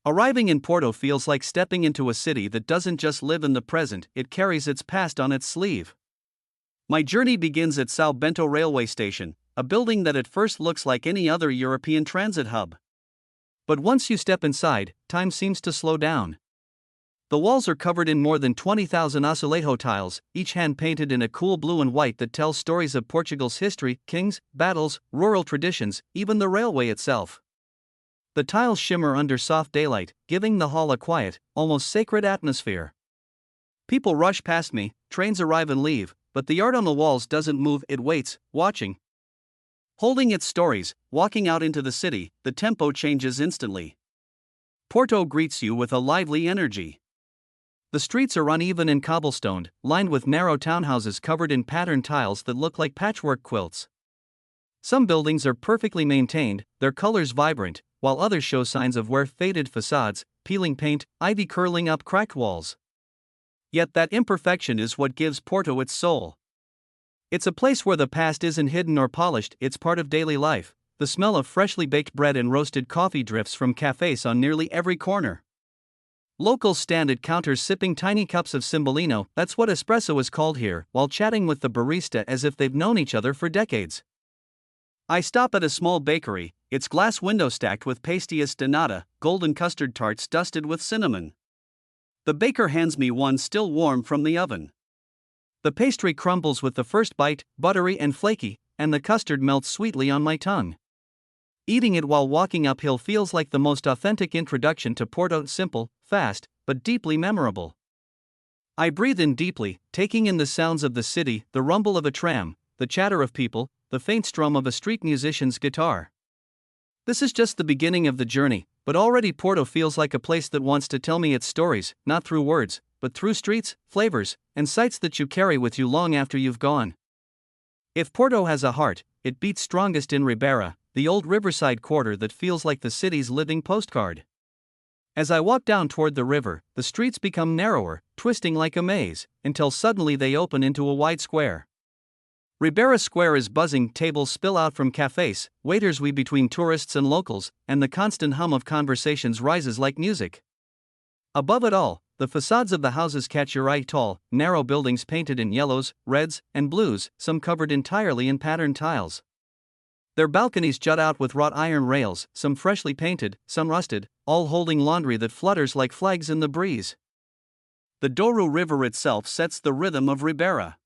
Arriving in Porto feels like stepping into a city that doesn't just live in the present, it carries its past on its sleeve. My journey begins at São Bento railway station, a building that at first looks like any other European transit hub. But once you step inside, time seems to slow down. The walls are covered in more than 20,000 azulejo tiles, each hand-painted in a cool blue and white that tells stories of Portugal's history, kings, battles, rural traditions, even the railway itself. The tiles shimmer under soft daylight, giving the hall a quiet, almost sacred atmosphere. People rush past me, trains arrive and leave, but the art on the walls doesn't move, it waits, watching. Holding its stories, walking out into the city, the tempo changes instantly. Porto greets you with a lively energy. The streets are uneven and cobblestoned, lined with narrow townhouses covered in patterned tiles that look like patchwork quilts. Some buildings are perfectly maintained, their colors vibrant, while others show signs of wear, faded facades, peeling paint, ivy curling up cracked walls. Yet that imperfection is what gives Porto its soul. It's a place where the past isn't hidden or polished, it's part of daily life. The smell of freshly baked bread and roasted coffee drifts from cafés on nearly every corner. Locals stand at counters sipping tiny cups of cimbolino, that's what espresso is called here, while chatting with the barista as if they've known each other for decades. I stop at a small bakery, its glass window stacked with pastéis de nata, golden custard tarts dusted with cinnamon. The baker hands me one still warm from the oven. The pastry crumbles with the first bite, buttery and flaky, and the custard melts sweetly on my tongue. Eating it while walking uphill feels like the most authentic introduction to Porto, simple, fast, but deeply memorable. I breathe in deeply, taking in the sounds of the city, the rumble of a tram, the chatter of people, the faint strum of a street musician's guitar. This is just the beginning of the journey, but already Porto feels like a place that wants to tell me its stories, not through words, but through streets, flavors, and sights that you carry with you long after you've gone. If Porto has a heart, it beats strongest in Ribeira, the old riverside quarter that feels like the city's living postcard. As I walk down toward the river, the streets become narrower, twisting like a maze, until suddenly they open into a wide square. Ribeira Square is buzzing, tables spill out from cafés, waiters weave between tourists and locals, and the constant hum of conversations rises like music. Above it all, the facades of the houses catch your eye, tall, narrow buildings painted in yellows, reds, and blues, some covered entirely in patterned tiles. Their balconies jut out with wrought iron rails, some freshly painted, some rusted, all holding laundry that flutters like flags in the breeze. The Douro River itself sets the rhythm of Ribeira.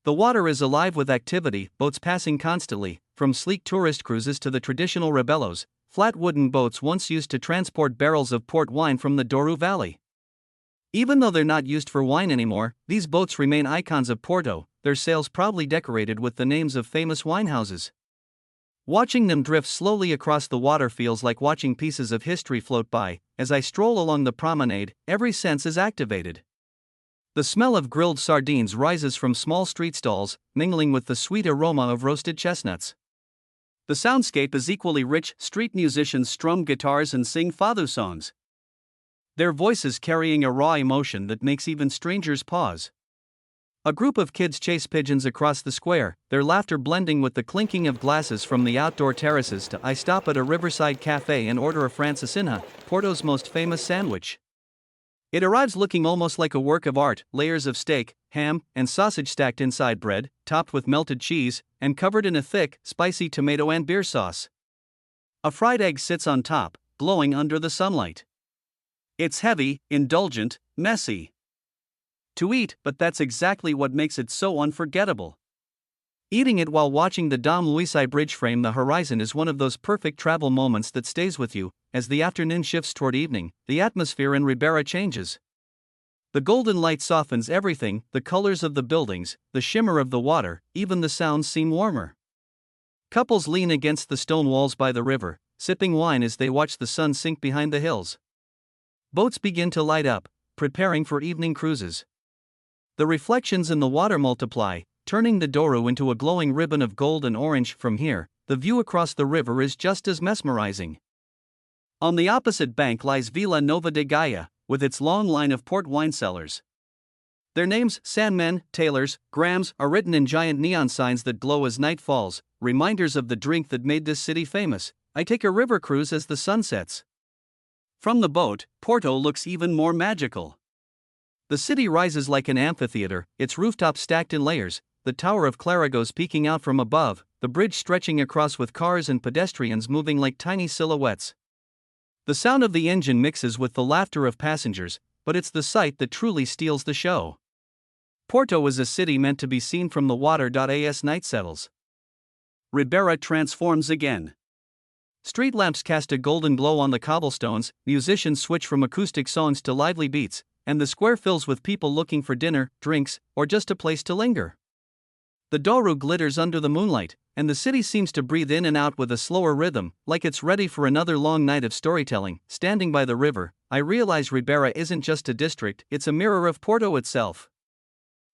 The water is alive with activity, boats passing constantly, from sleek tourist cruises to the traditional rebelos, flat wooden boats once used to transport barrels of port wine from the Douro Valley. Even though they're not used for wine anymore, these boats remain icons of Porto, their sails proudly decorated with the names of famous winehouses. Watching them drift slowly across the water feels like watching pieces of history float by. As I stroll along the promenade, every sense is activated. The smell of grilled sardines rises from small street stalls, mingling with the sweet aroma of roasted chestnuts. The soundscape is equally rich, street musicians strum guitars and sing fado songs, their voices carrying a raw emotion that makes even strangers pause. A group of kids chase pigeons across the square, their laughter blending with the clinking of glasses from the outdoor terraces. I stop at a riverside cafe and order a francesinha, Porto's most famous sandwich. It arrives looking almost like a work of art, layers of steak, ham, and sausage stacked inside bread, topped with melted cheese, and covered in a thick, spicy tomato and beer sauce. A fried egg sits on top, glowing under the sunlight. It's heavy, indulgent, messy to eat, but that's exactly what makes it so unforgettable. Eating it while watching the Dom Luís I Bridge frame the horizon is one of those perfect travel moments that stays with you. As the afternoon shifts toward evening, the atmosphere in Ribeira changes. The golden light softens everything, the colors of the buildings, the shimmer of the water, even the sounds seem warmer. Couples lean against the stone walls by the river, sipping wine as they watch the sun sink behind the hills. Boats begin to light up, preparing for evening cruises. The reflections in the water multiply, turning the Douro into a glowing ribbon of gold and orange. From here, the view across the river is just as mesmerizing. On the opposite bank lies Vila Nova de Gaia, with its long line of port wine cellars. Their names, Sandmen, Tailors, Grams, are written in giant neon signs that glow as night falls, reminders of the drink that made this city famous. I take a river cruise as the sun sets. From the boat, Porto looks even more magical. The city rises like an amphitheater, its rooftops stacked in layers, the Tower of Clarigos peeking out from above, the bridge stretching across with cars and pedestrians moving like tiny silhouettes. The sound of the engine mixes with the laughter of passengers, but it's the sight that truly steals the show. Porto is a city meant to be seen from the water. As night settles, Ribeira transforms again. Street lamps cast a golden glow on the cobblestones, musicians switch from acoustic songs to lively beats, and the square fills with people looking for dinner, drinks, or just a place to linger. The Douro glitters under the moonlight, and the city seems to breathe in and out with a slower rhythm, like it's ready for another long night of storytelling. Standing by the river, I realize Ribeira isn't just a district, it's a mirror of Porto itself.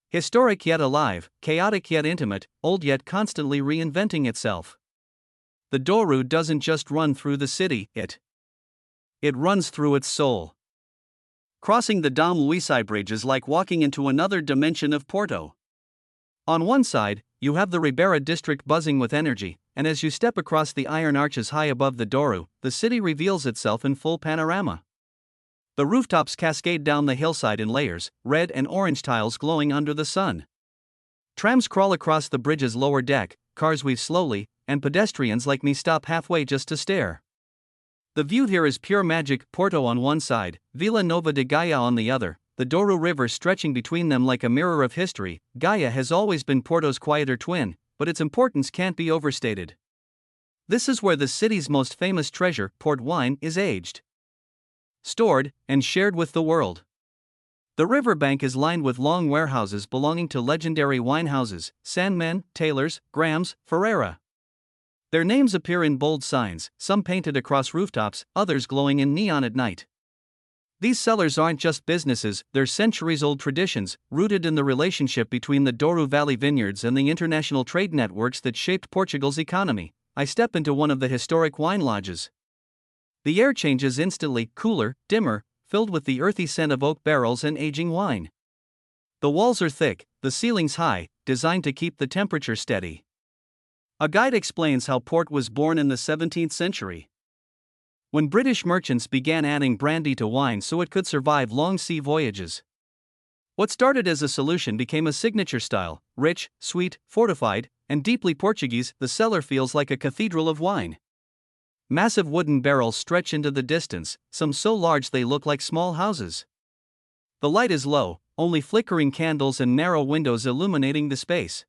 Historic yet alive, chaotic yet intimate, old yet constantly reinventing itself. The Douro doesn't just run through the city, it runs through its soul. Crossing the Dom Luís I Bridge is like walking into another dimension of Porto. On one side, you have the Ribeira district buzzing with energy, and as you step across the iron arches high above the Douro, the city reveals itself in full panorama. The rooftops cascade down the hillside in layers, red and orange tiles glowing under the sun. Trams crawl across the bridge's lower deck, cars weave slowly, and pedestrians like me stop halfway just to stare. The view here is pure magic. Porto on one side, Vila Nova de Gaia on the other, the Douro River stretching between them like a mirror of history. Gaia has always been Porto's quieter twin, but its importance can't be overstated. This is where the city's most famous treasure, port wine, is aged, stored, and shared with the world. The riverbank is lined with long warehouses belonging to legendary wine houses, Sandman, Taylor's, Graham's, Ferreira. Their names appear in bold signs, some painted across rooftops, others glowing in neon at night. These cellars aren't just businesses, they're centuries-old traditions, rooted in the relationship between the Douro Valley vineyards and the international trade networks that shaped Portugal's economy. I step into one of the historic wine lodges. The air changes instantly, cooler, dimmer, filled with the earthy scent of oak barrels and aging wine. The walls are thick, the ceilings high, designed to keep the temperature steady. A guide explains how port was born in the 17th century, when British merchants began adding brandy to wine so it could survive long sea voyages. What started as a solution became a signature style, rich, sweet, fortified, and deeply Portuguese. The cellar feels like a cathedral of wine. Massive wooden barrels stretch into the distance, some so large they look like small houses. The light is low, only flickering candles and narrow windows illuminating the space.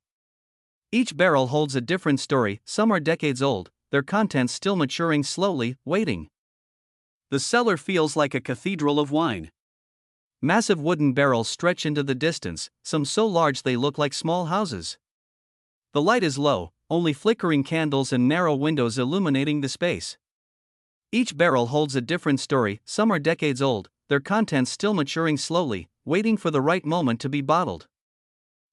Each barrel holds a different story, some are decades old, their contents still maturing slowly, waiting. The cellar feels like a cathedral of wine. Massive wooden barrels stretch into the distance, some so large they look like small houses. The light is low, only flickering candles and narrow windows illuminating the space. Each barrel holds a different story, some are decades old, their contents still maturing slowly, waiting for the right moment to be bottled.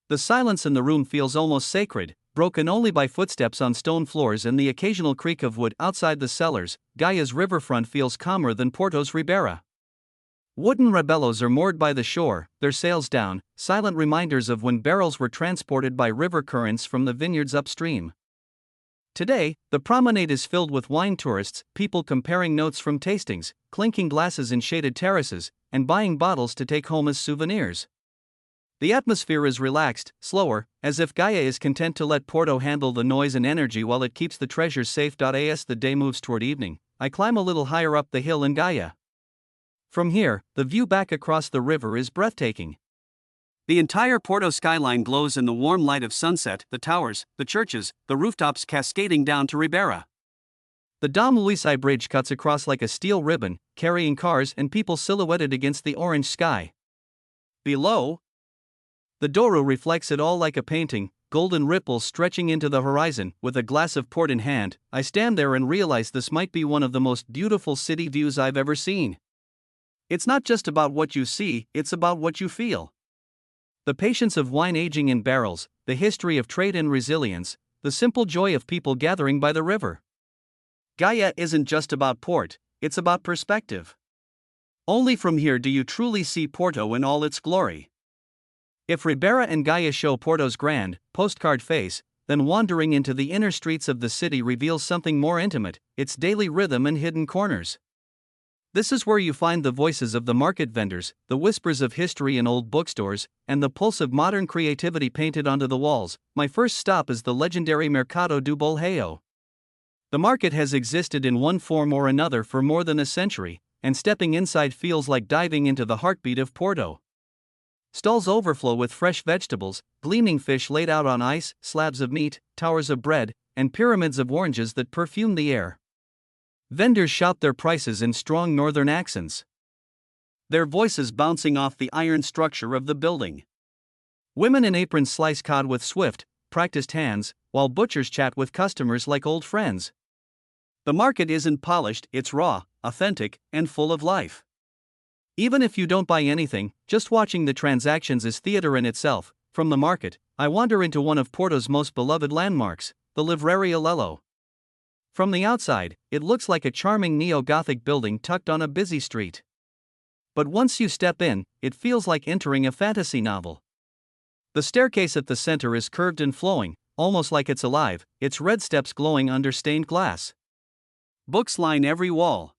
The silence in the room feels almost sacred, broken only by footsteps on stone floors and the occasional creak of wood outside the cellars. Gaia's riverfront feels calmer than Porto's Ribeira. Wooden rebellos are moored by the shore, their sails down, silent reminders of when barrels were transported by river currents from the vineyards upstream. Today, the promenade is filled with wine tourists, people comparing notes from tastings, clinking glasses in shaded terraces, and buying bottles to take home as souvenirs. The atmosphere is relaxed, slower, as if Gaia is content to let Porto handle the noise and energy while it keeps the treasures safe. As the day moves toward evening, I climb a little higher up the hill in Gaia. From here, the view back across the river is breathtaking. The entire Porto skyline glows in the warm light of sunset, the towers, the churches, the rooftops cascading down to Ribeira. The Dom Luís I Bridge cuts across like a steel ribbon, carrying cars and people silhouetted against the orange sky. Below, the Douro reflects it all like a painting, golden ripples stretching into the horizon. With a glass of port in hand, I stand there and realize this might be one of the most beautiful city views I've ever seen. It's not just about what you see, it's about what you feel. The patience of wine aging in barrels, the history of trade and resilience, the simple joy of people gathering by the river. Gaia isn't just about port, it's about perspective. Only from here do you truly see Porto in all its glory. If Ribeira and Gaia show Porto's grand, postcard face, then wandering into the inner streets of the city reveals something more intimate, its daily rhythm and hidden corners. This is where you find the voices of the market vendors, the whispers of history in old bookstores, and the pulse of modern creativity painted onto the walls. My first stop is the legendary Mercado do Bolheio. The market has existed in one form or another for more than a century, and stepping inside feels like diving into the heartbeat of Porto. Stalls overflow with fresh vegetables, gleaming fish laid out on ice, slabs of meat, towers of bread, and pyramids of oranges that perfume the air. Vendors shout their prices in strong northern accents, their voices bouncing off the iron structure of the building. Women in aprons slice cod with swift, practiced hands, while butchers chat with customers like old friends. The market isn't polished, it's raw, authentic, and full of life. Even if you don't buy anything, just watching the transactions is theater in itself. From the market, I wander into one of Porto's most beloved landmarks, the Livraria Lello. From the outside, it looks like a charming neo-Gothic building tucked on a busy street. But once you step in, it feels like entering a fantasy novel. The staircase at the center is curved and flowing, almost like it's alive, its red steps glowing under stained glass. Books line every wall,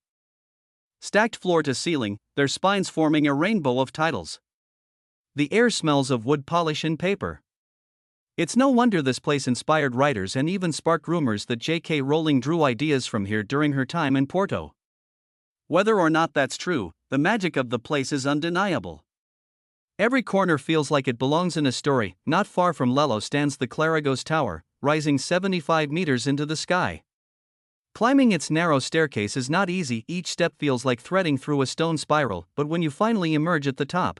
stacked floor to ceiling, their spines forming a rainbow of titles. The air smells of wood polish and paper. It's no wonder this place inspired writers and even sparked rumors that J.K. Rowling drew ideas from here during her time in Porto. Whether or not that's true, the magic of the place is undeniable. Every corner feels like it belongs in a story. Not far from Lello stands the Clarigos Tower, rising 75 meters into the sky. Climbing its narrow staircase is not easy, each step feels like threading through a stone spiral, but when you finally emerge at the top,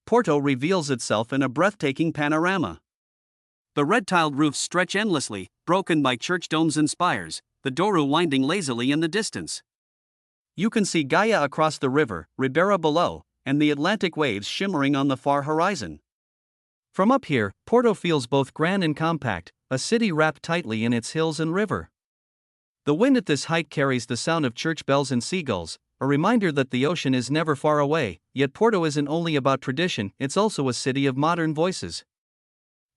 Porto reveals itself in a breathtaking panorama. The red-tiled roofs stretch endlessly, broken by church domes and spires, the Douro winding lazily in the distance. You can see Gaia across the river, Ribeira below, and the Atlantic waves shimmering on the far horizon. From up here, Porto feels both grand and compact, a city wrapped tightly in its hills and river. The wind at this height carries the sound of church bells and seagulls, a reminder that the ocean is never far away. Yet Porto isn't only about tradition, it's also a city of modern voices.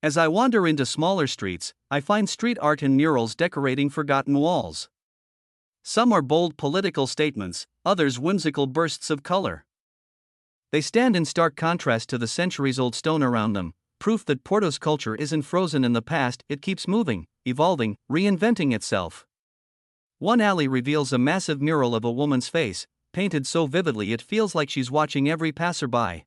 As I wander into smaller streets, I find street art and murals decorating forgotten walls. Some are bold political statements, others whimsical bursts of color. They stand in stark contrast to the centuries-old stone around them, proof that Porto's culture isn't frozen in the past, it keeps moving, evolving, reinventing itself. One alley reveals a massive mural of a woman's face, painted so vividly it feels like she's watching every passerby.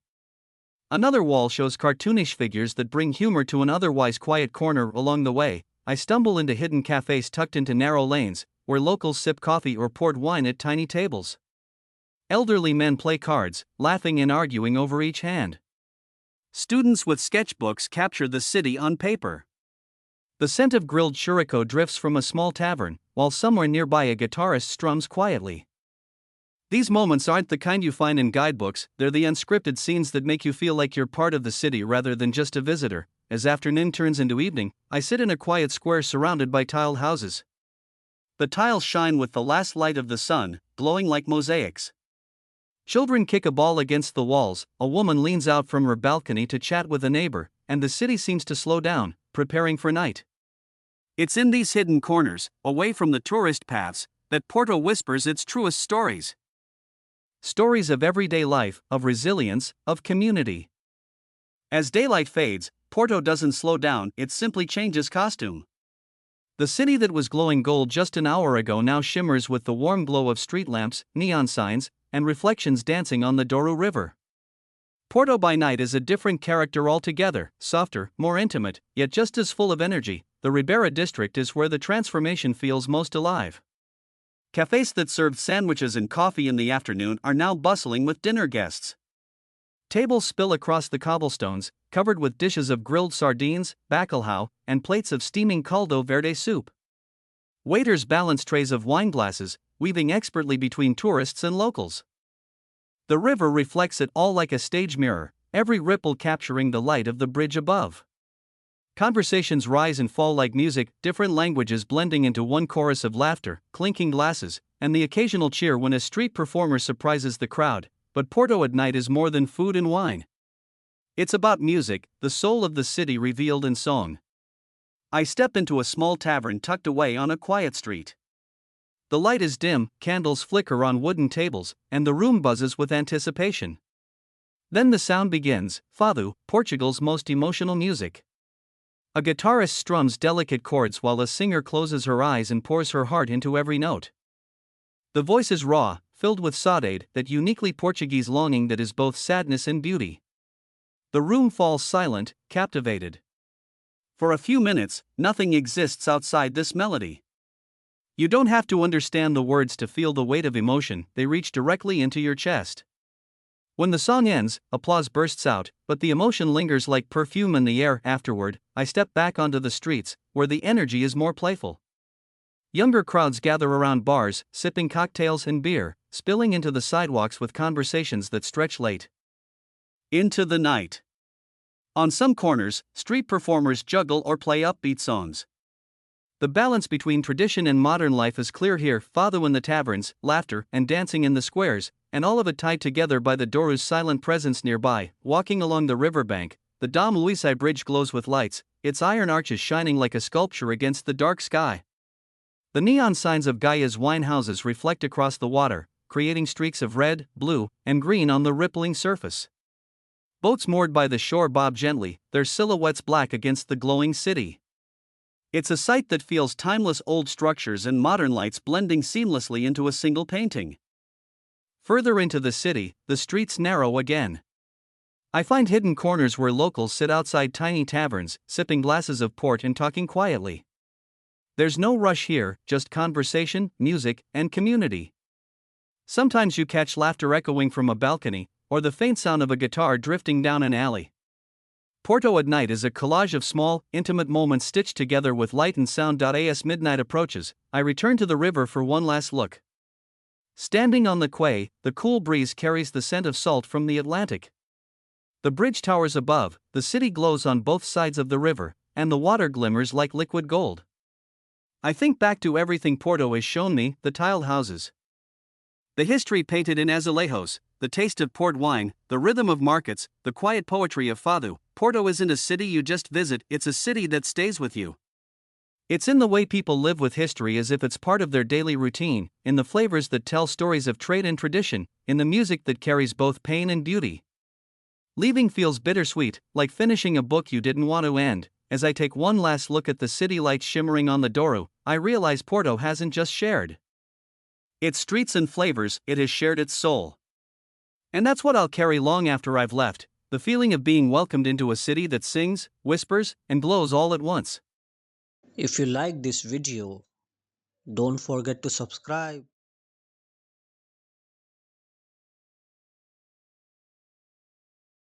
Another wall shows cartoonish figures that bring humor to an otherwise quiet corner. Along the way, I stumble into hidden cafes tucked into narrow lanes, where locals sip coffee or pour wine at tiny tables. Elderly men play cards, laughing and arguing over each hand. Students with sketchbooks capture the city on paper. The scent of grilled churrasco drifts from a small tavern, while somewhere nearby a guitarist strums quietly. These moments aren't the kind you find in guidebooks, they're the unscripted scenes that make you feel like you're part of the city rather than just a visitor. As afternoon turns into evening, I sit in a quiet square surrounded by tiled houses. The tiles shine with the last light of the sun, glowing like mosaics. Children kick a ball against the walls, a woman leans out from her balcony to chat with a neighbor, and the city seems to slow down, preparing for night. It's in these hidden corners, away from the tourist paths, that Porto whispers its truest stories. Stories of everyday life, of resilience, of community. As daylight fades, Porto doesn't slow down, it simply changes costume. The city that was glowing gold just an hour ago now shimmers with the warm glow of street lamps, neon signs, and reflections dancing on the Douro River. Porto by night is a different character altogether, softer, more intimate, yet just as full of energy. The Ribeira district is where the transformation feels most alive. Cafes that served sandwiches and coffee in the afternoon are now bustling with dinner guests. Tables spill across the cobblestones, covered with dishes of grilled sardines, bacalhau, and plates of steaming caldo verde soup. Waiters balance trays of wine glasses, weaving expertly between tourists and locals. The river reflects it all like a stage mirror, every ripple capturing the light of the bridge above. Conversations rise and fall like music, different languages blending into one chorus of laughter, clinking glasses, and the occasional cheer when a street performer surprises the crowd. But Porto at night is more than food and wine. It's about music, the soul of the city revealed in song. I step into a small tavern tucked away on a quiet street. The light is dim, candles flicker on wooden tables, and the room buzzes with anticipation. Then the sound begins, fado, Portugal's most emotional music. A guitarist strums delicate chords while a singer closes her eyes and pours her heart into every note. The voice is raw, filled with saudade, that uniquely Portuguese longing that is both sadness and beauty. The room falls silent, captivated. For a few minutes, nothing exists outside this melody. You don't have to understand the words to feel the weight of emotion, they reach directly into your chest. When the song ends, applause bursts out, but the emotion lingers like perfume in the air. Afterward, I step back onto the streets, where the energy is more playful. Younger crowds gather around bars, sipping cocktails and beer, spilling into the sidewalks with conversations that stretch late into the night. On some corners, street performers juggle or play upbeat songs. The balance between tradition and modern life is clear here, fado in the taverns, laughter and dancing in the squares, and all of it tied together by the Douro's silent presence nearby. Walking along the riverbank, the Dom Luís I Bridge glows with lights, its iron arches shining like a sculpture against the dark sky. The neon signs of Gaia's wine houses reflect across the water, creating streaks of red, blue, and green on the rippling surface. Boats moored by the shore bob gently, their silhouettes black against the glowing city. It's a sight that feels timeless, old structures and modern lights blending seamlessly into a single painting. Further into the city, the streets narrow again. I find hidden corners where locals sit outside tiny taverns, sipping glasses of port and talking quietly. There's no rush here, just conversation, music, and community. Sometimes you catch laughter echoing from a balcony, or the faint sound of a guitar drifting down an alley. Porto at night is a collage of small, intimate moments stitched together with light and sound. As midnight approaches, I return to the river for one last look. Standing on the quay, the cool breeze carries the scent of salt from the Atlantic. The bridge towers above, the city glows on both sides of the river, and the water glimmers like liquid gold. I think back to everything Porto has shown me: the tiled houses, the history painted in azulejos, the taste of port wine, the rhythm of markets, the quiet poetry of fado. Porto isn't a city you just visit, it's a city that stays with you. It's in the way people live with history as if it's part of their daily routine, in the flavors that tell stories of trade and tradition, in the music that carries both pain and beauty. Leaving feels bittersweet, like finishing a book you didn't want to end. As I take one last look at the city lights shimmering on the Douro, I realize Porto hasn't just shared its streets and flavors, it has shared its soul. And that's what I'll carry long after I've left, the feeling of being welcomed into a city that sings, whispers, and glows all at once. If you like this video, don't forget to subscribe.